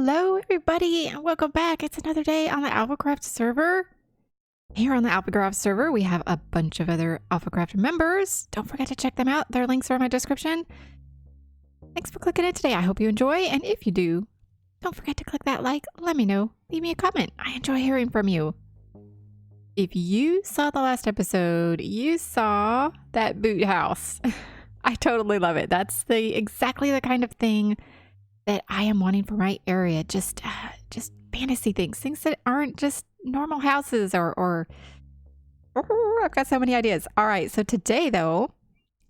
Hello everybody and welcome back. It's another day on the AlphaCraft server. Here on the AlphaCraft server we have a bunch of other AlphaCraft members. Don't forget to check them out. Their links are in my description. Thanks for clicking in today. I hope you enjoy, and if you do, don't forget to click that like. Let me know. Leave me a comment. I enjoy hearing from you. If you saw the last episode, you saw that boot house. I totally love it. That's exactly the kind of thing that I am wanting for my area. Just fantasy things that aren't just normal houses or I've got so many ideas. All right, so today though,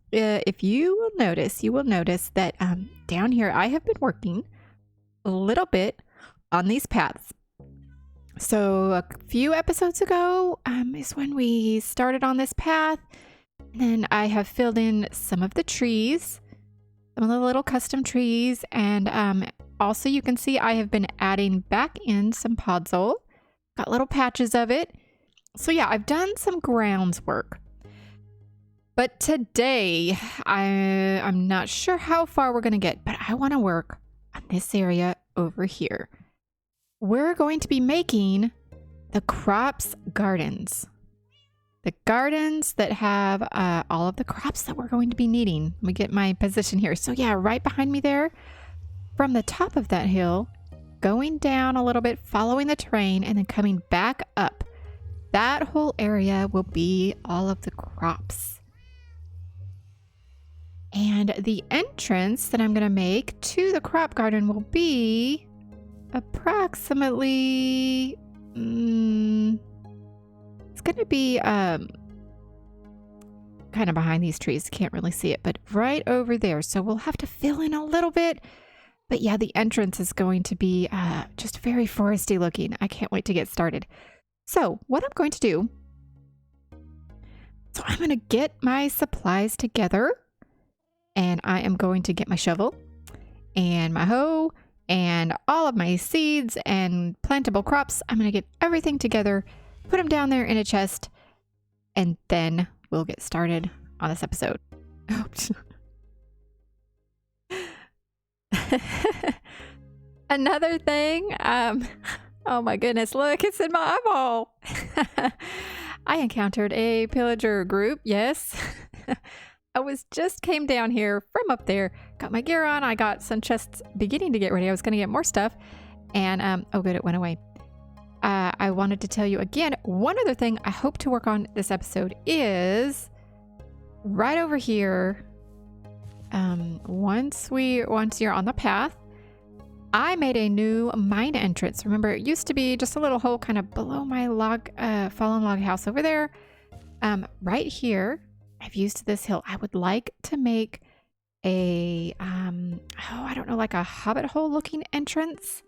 if you will notice that down here I have been working a little bit on these paths. So a few episodes ago is when we started on this path, and then I have filled in some of the trees, some of the little custom trees, and also you can see I have been adding back in some podzol. Got little patches of it. So yeah, I've done some grounds work. But today, I'm not sure how far we're going to get, but I want to work on this area over here. We're going to be making the crops gardens. The gardens that have all of the crops that we're going to be needing. Let me get my position here. So yeah, right behind me there, from the top of that hill, going down a little bit, following the terrain, and then coming back up. That whole area will be all of the crops. And the entrance that I'm going to make to the crop garden will be approximately... it's going to be kind of behind these trees. Can't really see it, but right over there. So we'll have to fill in a little bit. But yeah, the entrance is going to be just very foresty looking. I can't wait to get started. So what I'm going to do, so I'm going to get my supplies together, and I am going to get my shovel and my hoe and all of my seeds and plantable crops. I'm going to get everything together, put them down there in a chest, and then we'll get started on this episode. Oops. Another thing, oh my goodness, look, it's in my eyeball. I encountered a pillager group, yes. I came down here from up there, got my gear on, I got some chests beginning to get ready. I was going to get more stuff, and oh good, it went away. I wanted to tell you again, one other thing I hope to work on this episode is right over here. Once you're on the path, I made a new mine entrance. Remember, it used to be just a little hole kind of below my fallen log house over there. Right here, I've used this hill. I would like to make a, I don't know, like a hobbit hole looking entrance.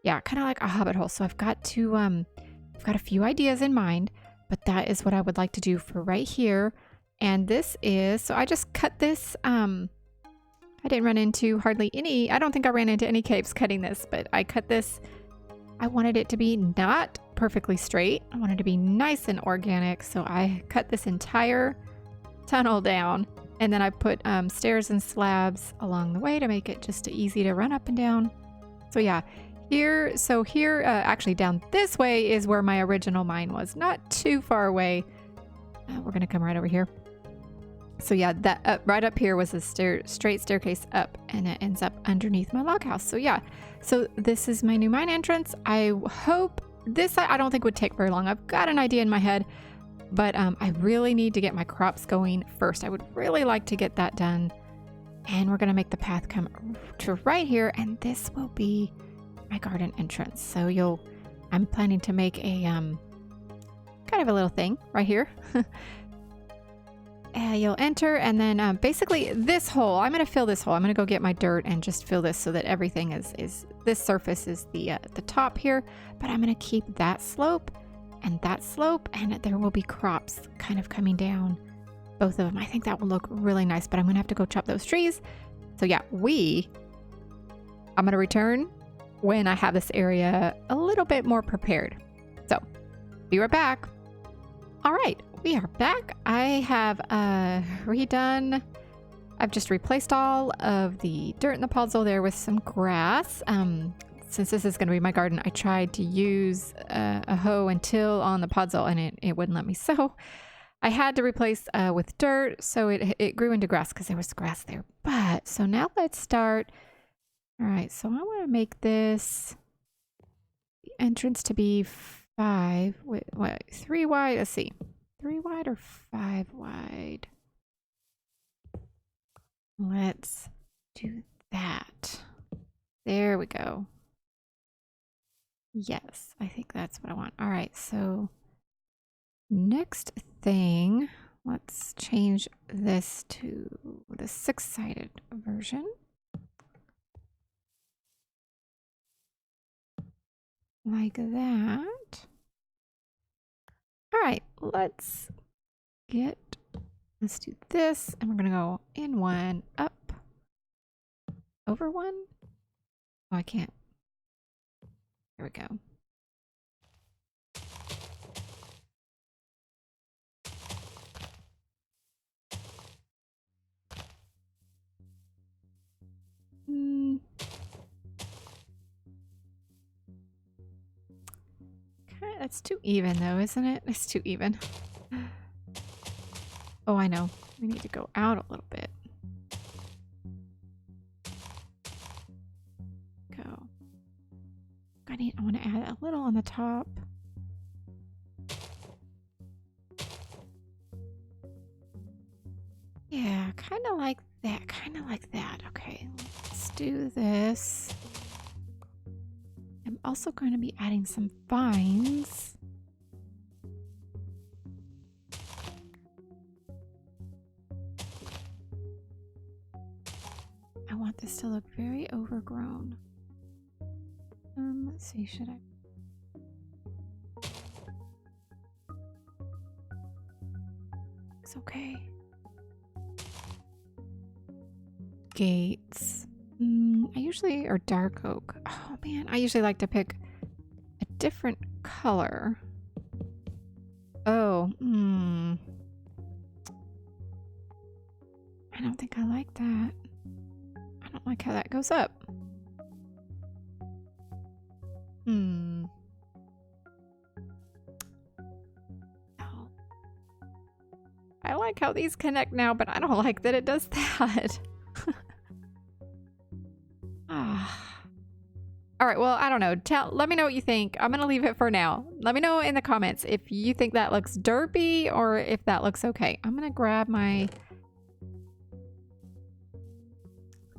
Yeah, kind of like a hobbit hole. So I've got a few ideas in mind, but that is what I would like to do for right here. And this is, so I just cut this, I didn't run into hardly any, I don't think I ran into any caves cutting this, but I cut this. I wanted it to be not perfectly straight. I wanted it to be nice and organic. So I cut this entire tunnel down, and then I put stairs and slabs along the way to make it just easy to run up and down. So yeah, here, actually down this way is where my original mine was, not too far away. We're going to come right over here. So yeah, that right up here was a straight staircase up, and it ends up underneath my log house. So yeah, so this is my new mine entrance. I hope this, I don't think would take very long. I've got an idea in my head, but I really need to get my crops going first. I would really like to get that done. And we're going to make the path come to right here, and this will be my garden entrance. So I'm planning to make a kind of a little thing right here. You'll enter, and then basically this hole, I'm going to fill this hole. I'm going to go get my dirt and just fill this so that everything is this surface is the top here, but I'm going to keep that slope, and there will be crops kind of coming down, both of them. I think that will look really nice, but I'm going to have to go chop those trees. So yeah, I'm going to return when I have this area a little bit more prepared. So be right back. All right, we are back. I have I've just replaced all of the dirt in the podzol there with some grass. since this is going to be my garden, I tried to use a hoe and till on the podzol, and it wouldn't let me. So I had to replace with dirt, so it grew into grass because there was grass there. But so now let's start. All right, so I want to make this entrance to be 5. Wait, 3 wide. Let's see, 3 wide or 5 wide. Let's do that. There we go. Yes, I think that's what I want. All right, so next thing, let's change this to the 6-sided version. Like that. All right, let's do this, and we're gonna go in 1, up, over 1. Oh, I can't. There we go. Okay, that's too even though, isn't it? It's too even. Oh, I know. We need to go out a little bit. Go. I want to add a little on the top. Yeah, kind of like that. Kind of like that. Okay, let's do this. I'm also going to be adding some vines. I want this to look very overgrown. Let's see, should I? It's okay. Gates. I usually, or dark oak. Oh man, I usually like to pick a different color. Oh, I don't think I like that. I don't like how that goes up. Oh. I like how these connect now, but I don't like that it does that. All right, well, I don't know. Let me know what you think. I'm going to leave it for now. Let me know in the comments if you think that looks derpy or if that looks okay. I'm going to grab my... I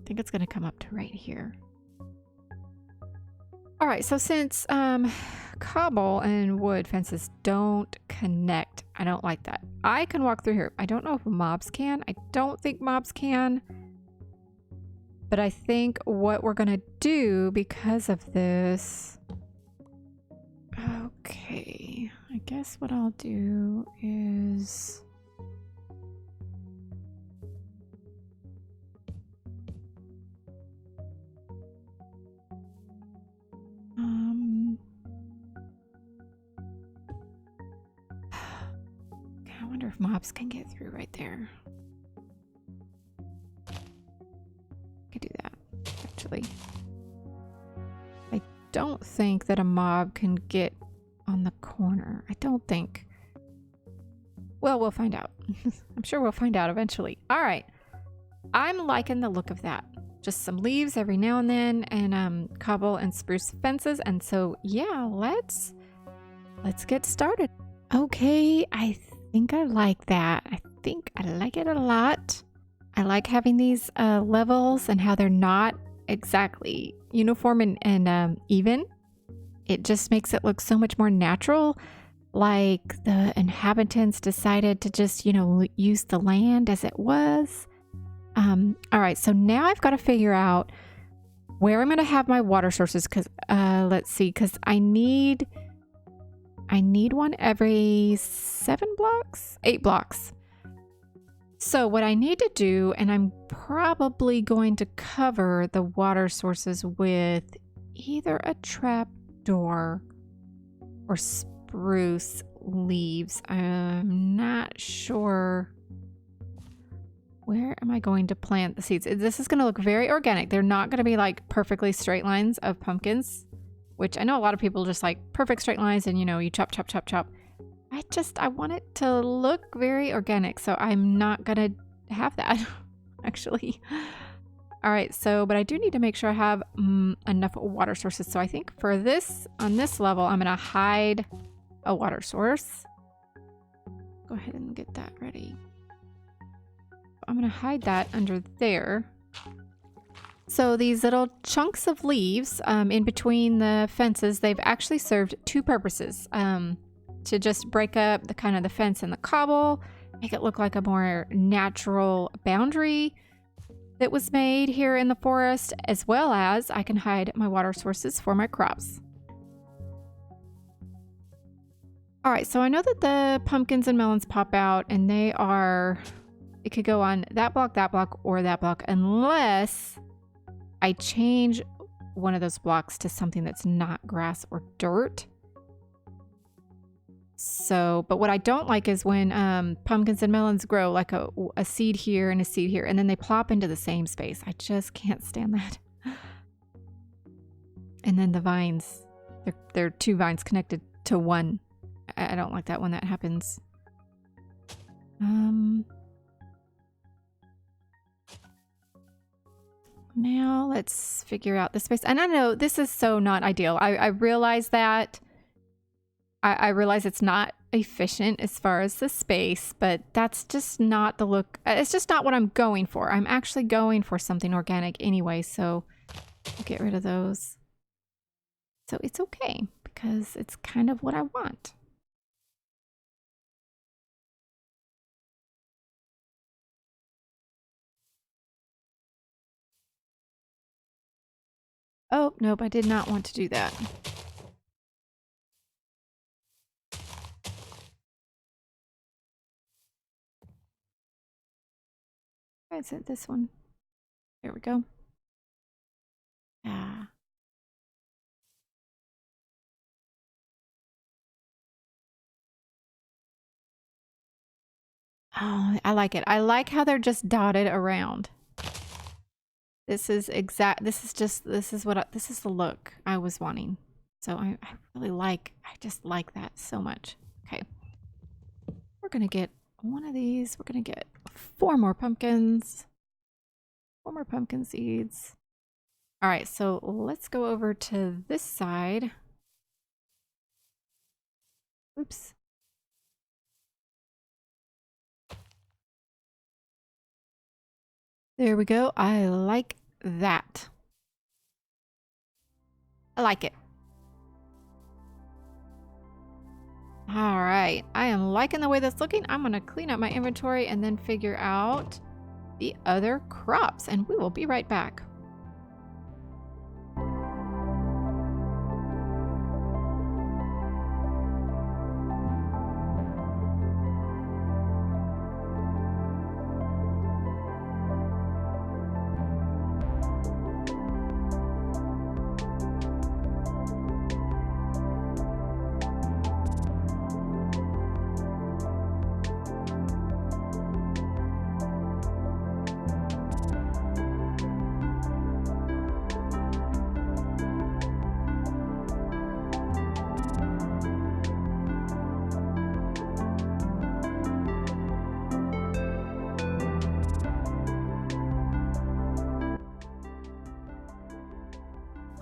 think it's going to come up to right here. All right, so since cobble and wood fences don't connect, I don't like that. I can walk through here. I don't know if mobs can. I don't think mobs can. But I think what we're gonna do because of this... Okay, I guess what I'll do is... I wonder if mobs can get through right there. Could do that, actually. I don't think that a mob can get on the corner. I don't think. Well, we'll find out. I'm sure we'll find out eventually. All right. I'm liking the look of that. Just some leaves every now and then, and cobble and spruce fences. And so, yeah, let's get started. Okay, I think I like that. I think I like it a lot. I like having these levels and how they're not exactly uniform and even. It just makes it look so much more natural, like the inhabitants decided to just, you know, use the land as it was. All right, so now I've got to figure out where I'm going to have my water sources because, let's see, because I need one every 8 blocks. So what I need to do, and I'm probably going to cover the water sources with either a trap door or spruce leaves. I'm not sure Where am I going to plant the seeds? This is going to look very organic. They're not going to be like perfectly straight lines of pumpkins, which I know a lot of people just like perfect straight lines and, you know, you chop, chop, chop, chop. I want it to look very organic, so I'm not going to have that, actually. All right, so, but I do need to make sure I have enough water sources. So I think for this, on this level, I'm going to hide a water source. Go ahead and get that ready. I'm going to hide that under there. So these little chunks of leaves in between the fences, they've actually served two purposes. To just break up the kind of the fence and the cobble, make it look like a more natural boundary that was made here in the forest, as well as I can hide my water sources for my crops. All right, so I know that the pumpkins and melons pop out and they are, it could go on that block, or that block, unless I change one of those blocks to something that's not grass or dirt. So, but what I don't like is when pumpkins and melons grow like a seed here and a seed here, and then they plop into the same space. I just can't stand that. And then the vines, they're two vines connected to one. I don't like that when that happens. Now let's figure out the space. And I know this is so not ideal. I realize that. I realize it's not efficient as far as the space, but that's just not the look. It's just not what I'm going for. I'm actually going for something organic anyway, so I'll get rid of those. So it's okay because it's kind of what I want. Oh, nope, I did not want to do that. Is it this one? There we go. Yeah. Oh, I like it. I like how they're just dotted around. This is the look I was wanting. So I just like that so much. Okay. We're gonna get one of these. We're gonna get 4 more pumpkins. 4 more pumpkin seeds. All right, so let's go over to this side. Oops. There we go. I like that. I like it. All right, I am liking the way that's looking. I'm gonna clean up my inventory and then figure out the other crops, and we will be right back.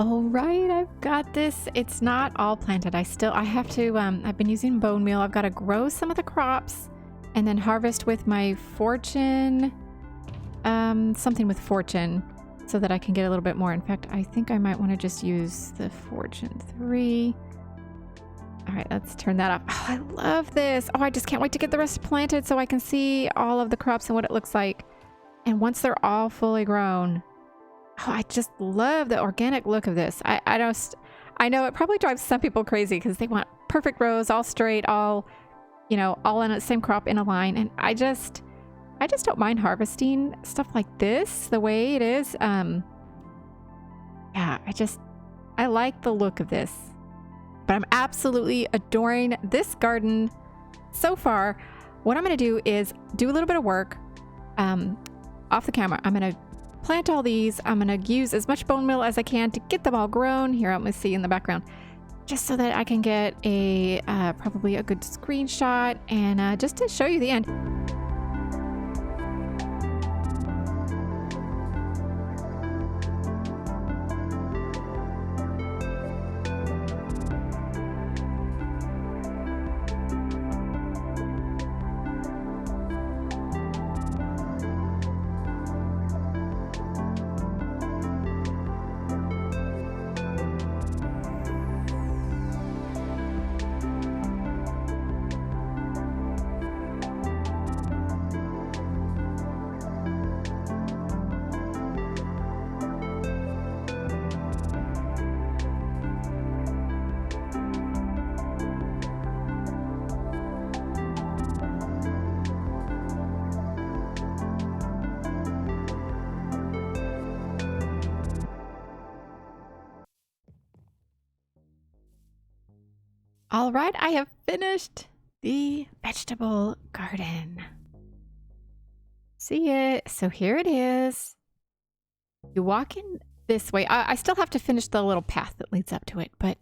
All right, I've got this. It's not all planted. I have to, I've been using bone meal. I've got to grow some of the crops and then harvest with my fortune, something with fortune so that I can get a little bit more. In fact, I think I might want to just use the fortune 3. All right, let's turn that off. Oh, I love this. Oh, I just can't wait to get the rest planted so I can see all of the crops and what it looks like. And once they're all fully grown, oh, I just love the organic look of this. I know it probably drives some people crazy because they want perfect rows, all straight, all, you know, all in the same crop in a line. And I just don't mind harvesting stuff like this the way it is. Yeah, I like the look of this. But I'm absolutely adoring this garden so far. What I'm going to do is do a little bit of work. off the camera. I'm gonna plant all these. I'm gonna use as much bone meal as I can to get them all grown. Here, I'm gonna see in the background, just so that I can get a probably a good screenshot and just to show you the end. All right, I have finished the vegetable garden. See it? So here it is. You walk in this way. I still have to finish the little path that leads up to it, but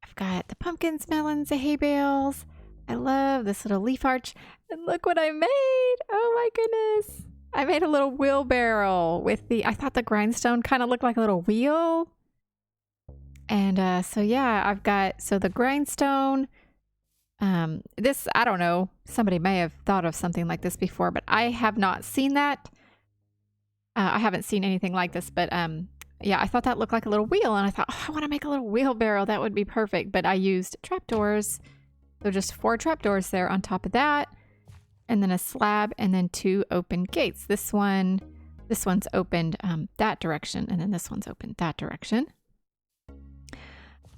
I've got the pumpkins, melons, the hay bales. I love this little leaf arch. And look what I made. Oh my goodness. I made a little wheelbarrow with I thought the grindstone kind of looked like a little wheel. And so yeah, I've got, so the grindstone, this, I don't know, somebody may have thought of something like this before, but I have not seen that. I haven't seen anything like this, but yeah, I thought that looked like a little wheel, and I thought, oh, I want to make a little wheelbarrow. That would be perfect. But I used trapdoors. So just 4 trapdoors there on top of that, and then a slab, and then 2 open gates. This one's opened that direction, and then this one's opened that direction.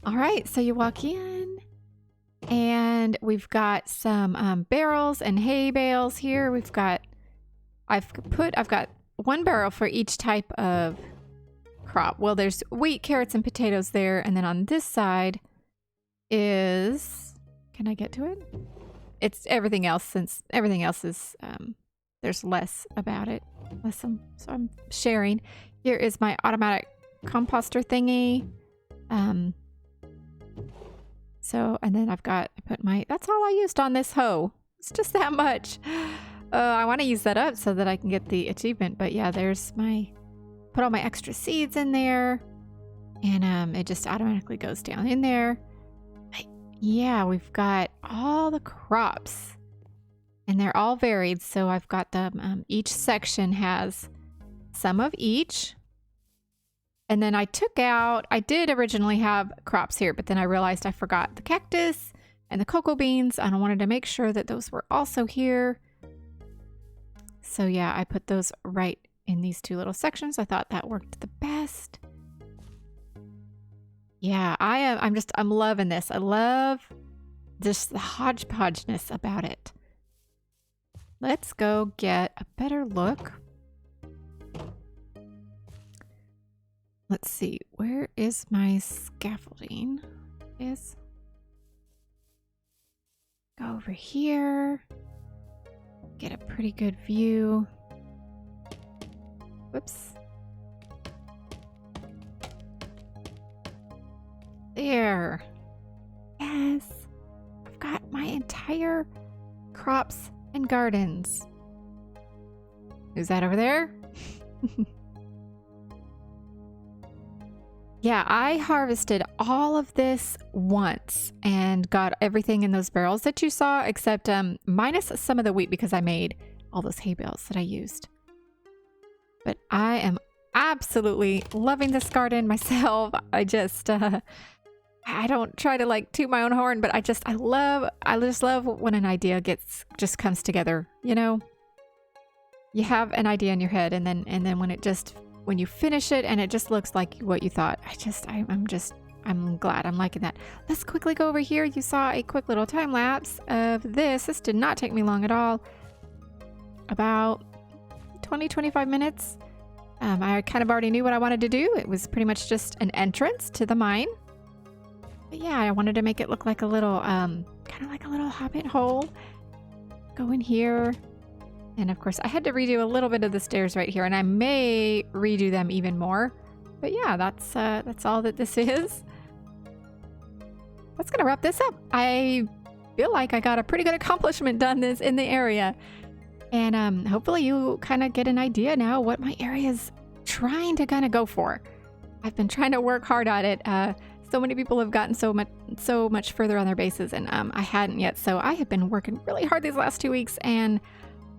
All right, so you walk in and we've got some barrels and hay bales here. I've got 1 barrel for each type of crop. Well, there's wheat, carrots, and potatoes there. And then on this side is, can I get to it? It's everything else, since everything else is, there's less about it. So I'm sharing. Here is my automatic composter thingy. So, and then I put that's all I used on this hoe. It's just that much. I want to use that up so that I can get the achievement. But yeah, there's put all my extra seeds in there, and it just automatically goes down in there. Yeah, we've got all the crops, and they're all varied. So I've got them, each section has some of each. And then I did originally have crops here, but then I realized I forgot the cactus and the cocoa beans, and I wanted to make sure that those were also here. So yeah, I put those right in these 2 little sections. I thought that worked the best. Yeah, I'm loving this. I love just the hodgepodgeness about it. Let's go get a better look. Let's see, where is my scaffolding? Go over here. Get a pretty good view. Whoops. There. Yes. I've got my entire crops and gardens. Who's that over there? Yeah, I harvested all of this once and got everything in those barrels that you saw, except minus some of the wheat, because I made all those hay bales that I used. But I am absolutely loving this garden myself. I just I don't try to like toot my own horn, but I just love when an idea just comes together, you know? You have an idea in your head, and then when you finish it and it just looks like what you thought, I'm glad. I'm liking that. Let's quickly go over here. You saw a quick little time lapse of this. This did not take me long at all. About 20-25 minutes. I kind of already knew what I wanted to do. It was pretty much just an entrance to the mine. But yeah, I wanted to make it look like a little, kind of like a little hobbit hole. Go in here. And of course, I had to redo a little bit of the stairs right here, and I may redo them even more. But yeah, that's all that this is. That's gonna wrap this up. I feel like I got a pretty good accomplishment done this in the area. And hopefully you kind of get an idea now what my area is trying to kind of go for. I've been trying to work hard at it. So many people have gotten so much further on their bases, and I hadn't yet. So I have been working really hard these last 2 weeks, and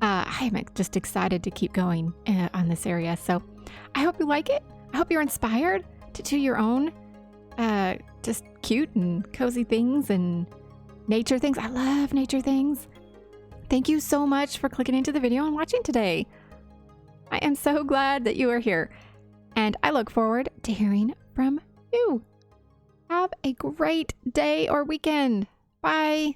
I am just excited to keep going on this area. So I hope you like it. I hope you're inspired to do your own just cute and cozy things and nature things. I love nature things. Thank you so much for clicking into the video and watching today. I am so glad that you are here, and I look forward to hearing from you. Have a great day or weekend. Bye.